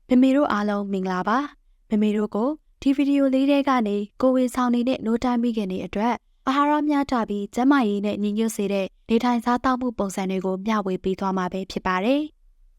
မမေတို့အားလုံးမင်္ဂလာပါမမေတို့ကိုဒီဗီဒီယိုလေးတွေကနေကိုဝင်ဆောင်နေတဲ့နိုးတိုင်းမိခင်တွေအတွက်အာဟာရမျှတပြီးကျန်းမာရေးနဲ့ညီညွတ်စေတဲ့နေထိုင်စားသောက်မှုပုံစံတွေကိုမျှဝေပေးသွားမှာပဲဖြစ်ပါတယ်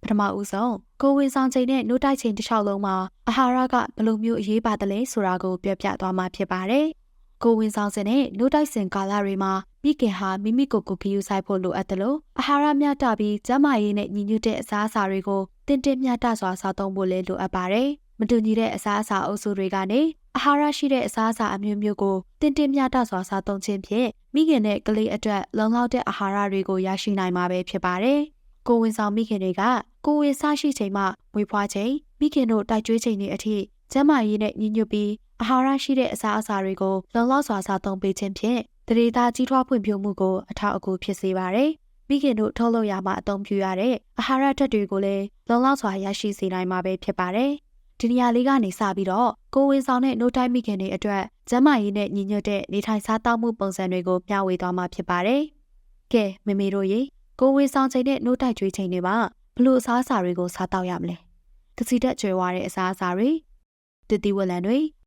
ပထမဦးဆုံးကိုဝင်ဆောင်ချိန်နဲ့နိုးတိုက်ချိန်တစ်လျှောက်လုံးမှာအာဟာရကဘယ်လိုမျိုးအရေးပါတယ်လဲဆိုတာကိုပြောပြသွားမှာဖြစ်ပါတယ်ကိုဝင်ဆောင်စဉ်နဲ့နိုးတိုက်စဉ်ကာလတွေမှာမိခင်ဟာမိမိကိုယ်ကိုဂရုစိုက်ဖို့လိုအပ်တယ်လို့အာဟာရမျှတပြီးကျန်းမာရေးနဲ့ညီညွတ်တဲ့အစားအစာတွေကိုတင်မျှတစွာစားသုံးဖို့လည်းလိုအပ်ပါတယ်။မတူညီတဲ့အစားအစာအုပ်စုတွေကနေအာဟာရရှိတဲ့အစားအစာအမျိုးမျိုးကိုတင်မျှတစွာစားသုံးခြင်းဖြင့်မိခင်နဲ့ကလေးအတွက်လုံလောက်တဲ့အာဟာရတွေကိုရရှိနိုင်မှာပဲဖြစ်ပါတယ်။ကိုဝင်ဆောင်မိခင်တွေကကိုဝင်စားရှိချိန်မှမွေးဖွားချိန်မိခင်တို့တိုက်ကျွေးချိန်တွေအထိကျန်းမာရေးနဲ့ညီညွတ်ပြီးအာဟာရရှိတဲ့အစားအစာတွေကိုလုံလောက်စွာစားသုံးပေးခြင်းဖြင့်တရေသားကြီးထွားဖွံ့ဖြိုးမှုကိုအထောက်အကူဖြစ်စေပါတယ်။မိခင်တို့ထုတ်လုပ်ရမှာအသုံးပြုရတဲ့အာဟာရဓာတ်တွေကိုလည်းလုံလောက်စွာရရှိစေနိုင်မှာပဲဖြစ်ပါတယ်။ဒီနေရာလေးကနေစပြီးတော့ကိုဝင်ဆောင်တဲ့နိုးတိုင်းမိခင်တွေအတွက်ကျန်းမာရေးနဲ့ညီညွတ်တဲ့နေထိုင်စားသောက်မှုပုံစံတွေကိုမျှဝေသွားမှာဖြစ်ပါတယ်။ကဲမမေတို့ရေကိုဝင်ဆောင်ချိန်နဲ့နိုးတိုက်ကျွေးချိန်တွေမှာဘလို့အစားအစာတွေကိုစားတောက်ရမလဲ။တစီတက်ကျွဲဝါတဲ့အစားအစာတွေတတိဝလံတွေ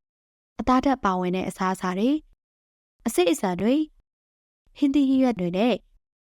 အသားဓာတ်ပါဝင်တဲ့အစားအစာတွေအစိတ်အစံတွေဟင်းသီးဟင်းရွက်တွေနဲ့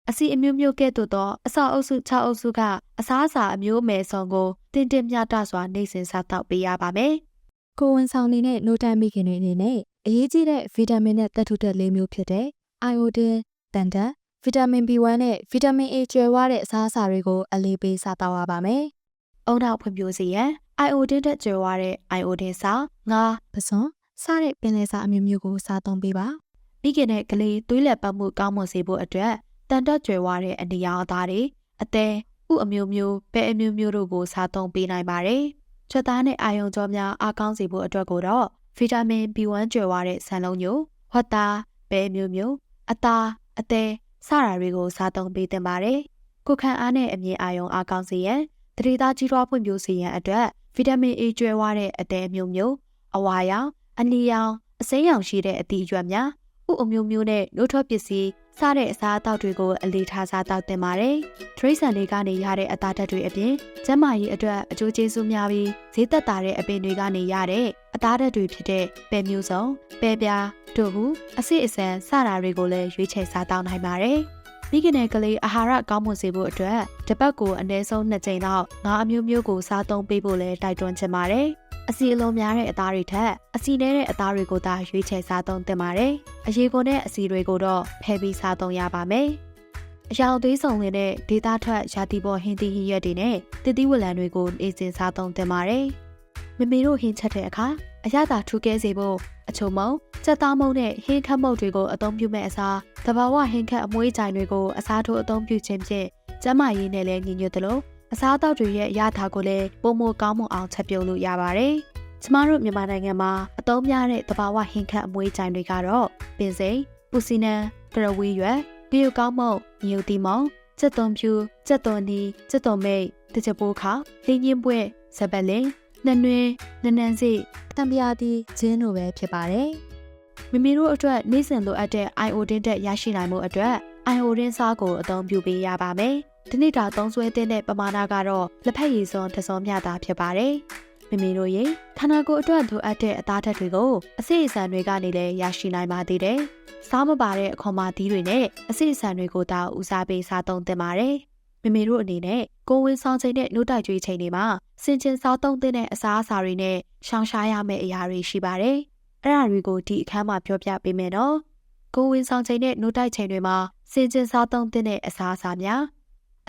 အစီအမျိုးမျိုးကဲ့သို့သောအစာအုပ်စု6အုပ်စုကအစားအစာအမျိုးအမယ်ဆုံးကိုတင်မျှတစွာနေစဉ်စားတောက်ပေးရပါမယ်။ကိုဝင်ဆောင်နေတဲ့နိုးတိုင်းမိခင်တွေအနေနဲ့အရေးကြီးတဲ့ဗီတာမင်နဲ့သတ္တုဓာတ်၄မျိုးဖြစ်တဲ့အိုင်အိုဒင်၊တန်ဓာတ်၊ဗီတာမင် B1 နဲ့ဗီတာမင် A ကျွဲဝတဲ့အစားအစာတွေကိုအလေးပေးစားတောက်ရပါမယ်။အုံနောက်ဖွံ့ဖြိုးစေရန်အိုင်အိုဒင်ဓာတ်ကျွဲဝတဲ့အိုင်အိုဒင်စာငါးပစွန်စားတဲ့ပင်လယ်စာအမျိုးမျိုးကိုစားသုံးပေးပါ။မိခင်နဲ့ကလေးသွေးလည်ပတ်မှုကောင်းမွန်စေဖို့အတွက်တန်တက်ကျွဲဝတဲ့အနီရောင်အသားတွေအသေးဥအမျိုးမျိုးပဲအမျိုးမျိုးတို့ကိုစားသုံးပေးနိုင်ပါတယ်။ချက်သားနဲ့အာယုံကြောများအားကောင်းစေဖို့အတွက်ကိုတော့ဗီတာမင် B1 ကျွဲဝတဲ့ဆန်လုံးညိုဟွက်သားပဲအမျိုးမျိုးအသားအသေးစတာတွေကိုစားသုံးပေးသင့်ပါတယ်။ကိုခံအားနဲ့အမြင်အာယုံအားကောင်းစေရန်တတိသားကြီးထွားဖွံ့ဖြိုးစေရန်အတွက်ဗီတာမင် A ကျွဲဝတဲ့အသေးအမျိုးမျိုးအဝါရောင်အနီရောင်အစိမ်းရောင်ရှိတဲ့အသီးအရွက်များဥအမျိုးမျိုးနဲ့နိုးထွက်ပစ္စည်းစားတဲ့အစားအသောက်တွေကိုအလေးထားစားတောက်တင်ပါတယ်။ထရိတ်ဆန်တွေကနေရတဲ့အသားဓာတ်တွေအပြင်ကျန်းမာရေးအတွက်အကျိုးကျေးဇူးများပြီးဈေးသက်သာတဲ့အပင်တွေကနေရတဲ့အသားဓာတ်တွေဖြစ်တဲ့ပဲမျိုးစုံ၊ပဲပြားတို့ဟုအစစ်အဆန်စတာတွေကိုလည်းရွေးချယ်စားတောက်နိုင်ပါတယ်။မိခင်နဲ့ကလေးအာဟာရကောင်းမွန်စေဖို့အတွက်တစ်ပတ်ကိုအနည်းဆုံး2ကြိမ်လောက်ငါးအမျိုးမျိုးကိုစားသုံးပေးဖို့လည်းတိုက်တွန်းချင်ပါတယ်။အစီအလုံးများတဲ့အသားတွေထက်အစီနဲတဲ့အသားတွေကိုသာရွေးချယ်စားသုံးသင့်ပါတယ်။အရေကုန်တဲ့အစီတွေကိုတော့ဖယ်ပြီးစားသုံးရပါမယ်။အရောင်သွေးစုံလင်တဲ့ဒေသထွက်ရာသီပေါ်ဟင်းသီးဟင်းရွက်တွေနဲ့သစ်သီးဝလံတွေကိုနေစဉ်စားသုံးသင့်ပါတယ်။မမေတို့ဟင်းချက်တဲ့အခါအရသာထူးကဲစေဖို့အချုံမုံ၊ကြက်သားမုံနဲ့ဟင်းခတ်မုတ်တွေကိုအသုံးပြုမဲ့အစားတဘာဝဟင်းခတ်အမွှေးကြိုင်တွေကိုအစားထိုးအသုံးပြုခြင်းဖြင့်ကျန်းမာရေးနဲ့လည်းညီညွတ်သလိုအစားအသောက်တွေရဲ့အရသာကိုလည်းပုံမကောင်းမွန်အောင်ချက်ပြုတ်လို့ရပါတယ်။ကျမတို့မြန်မာနိုင်ငံမှာအသုံးများတဲ့တဘာဝဟင်းခတ်အမွှေးကြိုင်တွေကတော့ပင်စိမ်၊ပူစီနံ၊ကရဝီရွက်၊ဂရုကောင်းမုံ၊ညိုတီမောင်၊ကြက်သွန်ဖြူ၊ကြက်သွန်နီ၊ကြက်သွန်မိတ်၊တကြပိုးခါ၊ဟင်းညင်းပွဲ၊စပက်လင်၊နှနွင်း၊နနန်းစီတံပြာတီဂျင်းတို့ပဲဖြစ်ပါတယ်။မိမိတို့အတွက်နေ့စဉ်လိုအပ်တဲ့အိုင်အိုဒင်ဓာတ်ရရှိနိုင်မှုအတွက်အိုင်အိုဒင်စားကိုအသုံးပြုပေးရပါမယ်။ဒီနေ့တာသုံးစွဲတဲ့ပမာဏကတော့လက်ဖက်ရည်စွန်းတစ်စုံမျှတာဖြစ်ပါတယ်။မိမိတို့ရဲ့ခန္ဓာကိုယ်အတွက်လိုအပ်တဲ့အသားဓာတ်တွေကိုအစိအစံတွေကနေလည်းရရှိနိုင်ပါသေးတယ်။စားမပါတဲ့အခွန်မာသီးတွေနဲ့အစိအစံတွေကိုသာဦးစားပေးစားသုံးသင့်ပါတယ်။မိမိတို့အနေနဲ့ကိုဝင်ဆောင်ချိန်နဲ့နိုးတိုက်ကျွေးချိန်တွေမှာစင်ကျင်စားသုံးတဲ့အစားအစာတွေနဲ့ရှောင်ရှားရမယ့်အရာတွေရှိပါတယ်။အဲ့ဒါတွေကိုဒီအခန်းမှာပြောပြပေးမယ်နော်။ကိုဝင်ဆောင်ချိန်နဲ့နိုးတိုက်ချိန်တွေမှာစင်ကျင်စားသုံးတဲ့အစားအစာမျာ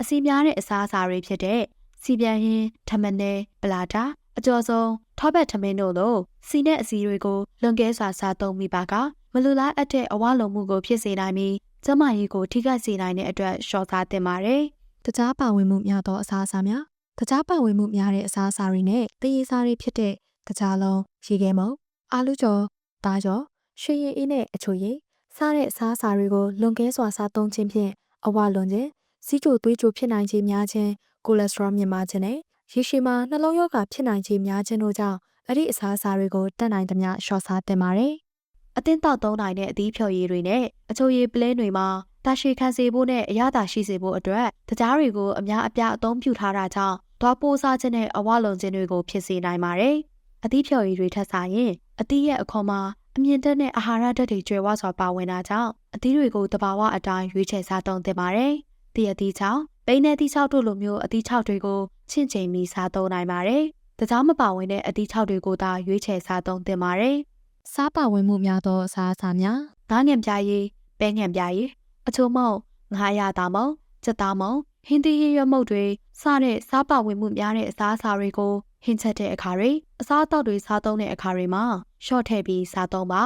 းအစီများတဲ့အစားအစာတွေဖြစ်တဲ့စီပြန်ဟင်း၊ထမင်း၊ပလာတာအကျော်ဆုံးထောပတ်ထမင်းတို့လိုစီနဲ့အစီတွေကိုလွန်ကဲစွာစားသုံးမိပါကမလူလားအပ်တဲ့အဝလုံမှုကိုဖြစ်စေနိုင်ပြီးကျန်းမာရေးကိုထိခိုက်စေနိုင်တဲ့အတွက်ရှော့စားသင့်ပါတယ်။တခြားပါဝင်မှုများသောအစားအစာများတခြားပါဝင်မှုများတဲ့အစားအစာတွေနဲ့တရေစားတွေဖြစ်တဲ့တခြားလုံးရေခဲမုံအာလူကျော်သားကျော်ရွှေရည်အေးနဲ့အချိုရည်စားတဲ့အစားအစာတွေကိုလွန်ကဲစွာစားသုံးခြင်းဖြင့်အဝလွန်ခြင်းစီးကျိုသွေးကျိုဖြစ်နိုင်ခြင်းများခြင်းကိုလက်စထရောမြင့်မားခြင်းနဲ့ရေရှည်မှာနှလုံးရောဂါဖြစ်နိုင်ခြင်းများခြင်းတို့ကြောင့်အဲ့ဒီအစားအစာတွေကိုတတ်နိုင်သမျှရှော့စားသင့်ပါတယ်။အသင်းတောက်သုံးနိုင်တဲ့အသီးဖြော်ရည်တွေနဲ့အချိုရည်ပလင်းတွေမှာတာရှည်ခံစေဖို့နဲ့အရသာရှိစေဖို့အတွက်တကြားတွေကိုအများအပြားအသုံးပြုထားတာကြောင့် သွားပိုးစားခြင်းနဲ့အဝလုံခြင်းတွေကိုဖြစ်စေနိုင်ပါတယ်။အသီးဖြော်ရည်တွေထက်စားရင်အသီးရဲ့အခွန်မှာအမြင့်တက်တဲ့အာဟာရဓာတ်တွေကျွဲဝစွာပါဝင်တာကြောင့်အသီးတွေကိုတဘာဝအတိုင်းရွေးချယ်စားသုံးသင့်ပါတယ်။သီးအသီးချောင်းပိန်းနဲ့သီးချောက်တို့လိုမျိုးအသီးချောက်တွေကိုချင့်ချိန်ပြီးစားသုံးနိုင်ပါတယ်။တကြားမပါဝင်တဲ့အသီးချောက်တွေကိုသာရွေးချယ်စားသုံးသင့်ပါတယ်။ စားပါဝင်မှုများသောအစားအစာများ ငါးငံပြားရည်ပဲငံပြားရည်အချို့မုံငါးရသားမုံကြက်သားမုံဟင်းသီးရွက်မုတ်တွေစတဲ့စားပါဝင်မှုများတဲ့အစားအစာတွေကိုဟင်းချက်တဲ့အခါတွေအစားအသောက်တွေစားသုံးတဲ့အခါတွေမှာရှော့ထည့်ပြီးစားသုံးပါ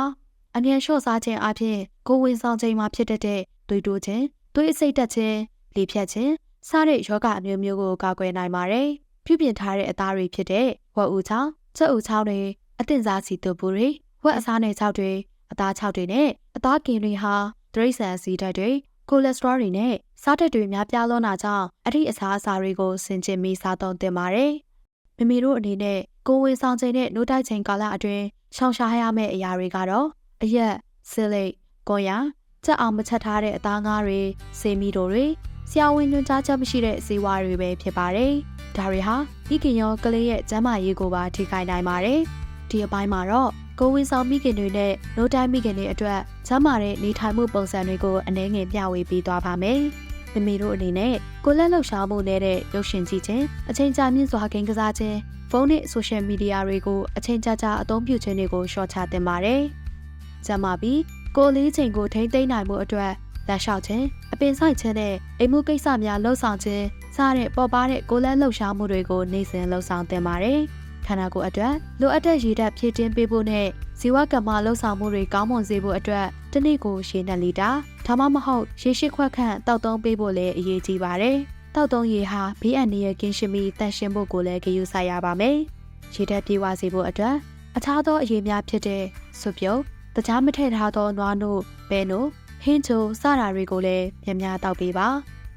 အမြန်လျှော့စားခြင်းအပြင်ကိုယ်ဝင်ဆောင်ခြင်းမှာဖြစ်တဲ့သွေးတိုးခြင်းသွေးအဆိပ်တက်ခြင်းလေဖြတ်ခြင်းစတဲ့ယောဂအမျိုးမျိုးကိုကာကွယ်နိုင်ပါတယ်ပြုပြင်ထားတဲ့အသားတွေဖြစ်တဲ့ဝက်ဥချောင်းကြက်ဥချောင်းတွေအသင့်စားစီတူပူတွေဝက်အစားနယ်ချောက်တွေအသားချောက်တွေနဲ့အသားကင်တွေဟာတရိတ်ဆန်စီဓာတ်တွေကိုလက်စထရောတွေနဲ့စားဓာတ်တွေများပြားလွန်းတာကြောင့်အဲ့ဒီအစားအစာတွေကိုဆင်ခြင်ပြီးစားသုံးသင့်ပါတယ်။မိမိတို့အနေနဲ့ကိုယ်ဝန်ဆောင်ချိန်နဲ့နိုးတိုက်ချိန်ကာလအတွင်းရှောင်ရှားရမယ့်အရာတွေကတော့အရက်၊ဆီလိတ်၊ကွန်ယာကြက်အောင်မချက်ထားတဲ့အသားငါးတွေဆေးမီတို့တွေဆရာဝန်ညွှန်ကြားချက်မရှိတဲ့ဆေးဝါးတွေပဲဖြစ်ပါတယ်။ဒါတွေဟာမိခင်ရောကလေးရဲ့ကျန်းမာရေးကိုပါထိခိုက်နိုင်ပါတယ်။ဒီအပိုင်းမှာတော့ကိုယ်ဝန်ဆောင်မိခင်တွေနဲ့နိုးတိုက်မိခင်တွေအတွက်ကျန်းမာတဲ့နေထိုင်မှုပုံစံတွေကိုအနည်းငယ်မျှဝေပေးသွားပါမယ်။မိမိတို့အနေနဲ့ကိုယ်လက်လှုပ်ရှားမှုနေတဲ့ရုပ်ရှင်ကြည့်ခြင်းအချိန်ကြာမြင့်စွာဂိမ်းကစားခြင်းဖုန်းနဲ့ဆိုရှယ်မီဒီယာတွေကိုအချိန်ကြာကြာအသုံးပြုခြင်းတွေကိုလျှော့ချသင့်ပါတယ်။ကျန်းမာပြီးကိုယ်လေးချိန်ကိုထိန်းသိမ်းနိုင်မှုအတွက်လက်လျှောက်ခြင်းအပင်ဆိုင်ခြင်းနဲ့အိမ်မှုကိစ္စများလှုပ်ဆောင်ခြင်းစတဲ့ပေါ်ပါတဲ့ကိုယ်လက်လှုပ်ရှားမှုတွေကိုနေ့စဉ်လှုပ်ဆောင်သင့်ပါတယ်။ခန္ဓာကိုယ်အတွက်လိုအပ်တဲ့ရည်ဓာတ်ဖြည့်တင်းပေးဖို့နဲ့ဇီဝကမ္မလှုပ်ဆောင်မှုတွေကောင်းမွန်စေဖို့အတွက်တစ်နေ့ကိုရေ2လီတာဒါမှမဟုတ်ရေ8ခွက်ခန့်တောက်သုံးပေးဖို့လည်းအရေးကြီးပါတယ်။တောက်သုံးရေဟာဘေးအန္တရာယ်ကင်းရှင်းပြီးတန့်ရှင်းဖို့ကိုလည်းဂရုစိုက်ရပါမယ်။ရေဓာတ်ပြေဝစေဖို့အတွက်အခြားသောအရေးများဖြစ်တဲ့ဆွပြုတ်တခြားမထည့်ထားသောနွားနို့ပဲနို့ဟင်းချိုစတာတွေကိုလည်းများများတောက်ပေးပါ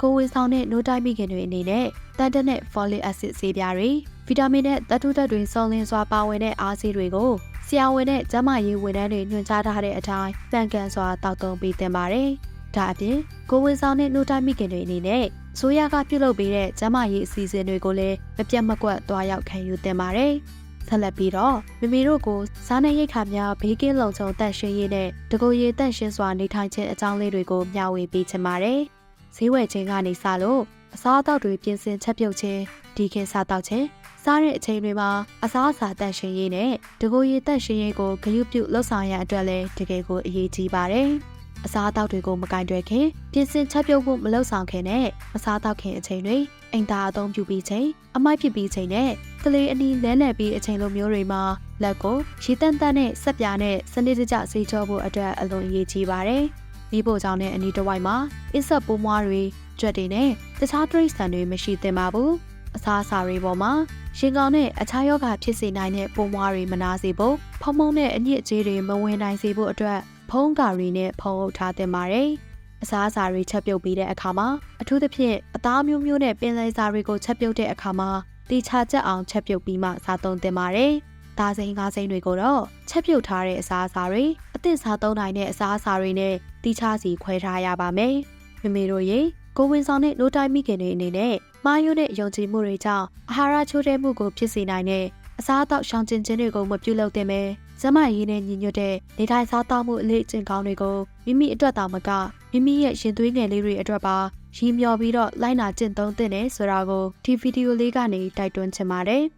ကိုယ်ဝန်ဆောင်တဲ့နိုးတိုက်မိခင်တွေအနေနဲ့တန်တက်နဲ့ folic acid ဆေးပြားတွေဗီတာမင်နဲ့သတ္တုဓာတ်တွေစုံလင်စွာပါဝင်တဲ့အားဆေးတွေကိုဆရာဝန်နဲ့ကျန်းမာရေးဝန်ထမ်းတွေညွှန်ကြားထားတဲ့အတိုင်းတန်ကန်စွာတောက်သုံးပေးသင့်ပါတယ်။ဒါအပြင်ကိုယ်ဝန်ဆောင်တဲ့နိုးတိုက်မိခင်တွေအနေနဲ့ဆိုရကပြုလုပ်ပေးတဲ့ကျန်းမာရေးအစီအစဉ်တွေကိုလည်းမပြတ်မကွက်သွားရောက်ခံယူသင့်ပါတယ်။ဆက်လက်ပြီးတော့မိမိတို့ကိုစားနပ်ရိက္ခာများဘေးကင်းလုံခြုံတန့်ရှင်းရေးနဲ့တကိုယ်ရည်တန့်ရှင်းစွာနေထိုင်ခြင်းအကြောင်းလေးတွေကိုမျှဝေပေးချင်ပါတယ်။ဈေးဝယ်ခြင်းကနေစလို့အစားအသောက်တွေပြင်ဆင်ချက်ပြုတ်ခြင်းဒီကင်းစားတောက်ခြင်းစားတဲ့အချိန်တွေမှာအစားအစာတန့်ရှင်းရေးနဲ့တကိုယ်ရည်တန့်ရှင်းရေးကိုဂရုပြုလှုပ်ဆောင်ရန်အတွက်လည်းတကယ်ကိုအရေးကြီးပါတယ်။အစားအသောက်တွေကိုမကင်တွယ်ခင်ပြင်ဆင်ချက်ပြုတ်မှုမလုပ်ဆောင်ခင်နဲ့မစားတောက်ခင်အချိန်တွေအိမ်သာအသုံးပြုပြီးချိန်အမိုက်ဖြစ်ပြီးချိန်နဲ့ကလေးအနီးလဲလှယ်ပြီးအချိန်လိုမျိုးတွေမှာလက်ကိုရေတန့်တန့်နဲ့ဆက်ပြားနဲ့စနစ်တကျဆေးကြောဖို့အတွက်အလွန်အရေးကြီးပါတယ်။မိဖို့ကြောင့်နဲ့အနီးတစ်ဝိုက်မှာအစ်ဆက်ပိုးမွားတွေကြွက်တွေနဲ့တခြားတိရစ္ဆာန်တွေမရှိသင့်ပါဘူး။အစားအစာတွေပေါ်မှာရှင်ကောင်နဲ့အခြားယောဂဖြစ်စေနိုင်တဲ့ပိုးမွားတွေမနာစေဖို့ဖုံဖုံနဲ့အညစ်အကြေးတွေမဝင်နိုင်စေဖို့အတွက်ဖုံးကာရီနဲ့ဖုံးအုပ်ထားသင့်ပါတယ်။အစားအစာတွေချက်ပြုတ်ပြီးတဲ့အခါမှာအထူးသဖြင့်အသားမျိုးမျိုးနဲ့ပင်လယ်စာတွေကိုချက်ပြုတ်တဲ့အခါမှာတီချာချက်အောင်ချက်ပြုတ်ပြီးမှစားသုံးသင့်ပါတယ်။သားစိမ်းငါးစိမ်းတွေကိုတော့ချက်ပြုတ်ထားတဲ့အစားအစာတွေအသင့်စားသုံးနိုင်တဲ့အစားအစာတွေနဲ့တီချာစီခွဲထားရပါမယ်။မိမိတို့ရေကိုယ်ဝန်ဆောင်တဲ့နိုးတိုက်မိခင်တွေအနေနဲ့မာယိုနဲ့ယုံကြည်မှုတွေကြောင့်အာဟာရချိုးတဲ့မှုကိုဖြစ်စေနိုင်တဲ့အစားအသောက်ရှောင်ကျဉ်ခြင်းတွေကိုမပြုလုပ်သင့်ပဲကျန်းမာရေးနဲ့ညီညွတ်တဲ့နေထိုင်စားသောက်မှုအလေးအကျင့်ကောင်းတွေကိုမိမိအတွက်သာမကမိမိရဲ့ရင်သွေးငယ်လေးတွေအတွက်ပါရည်မျှော်ပြီးတော့လိုက်နာကျင့်သုံးသင့်တယ်ဆိုတာကိုဒီဗီဒီယိုလေးကနေတိုက်တွန်းချင်ပါတယ်။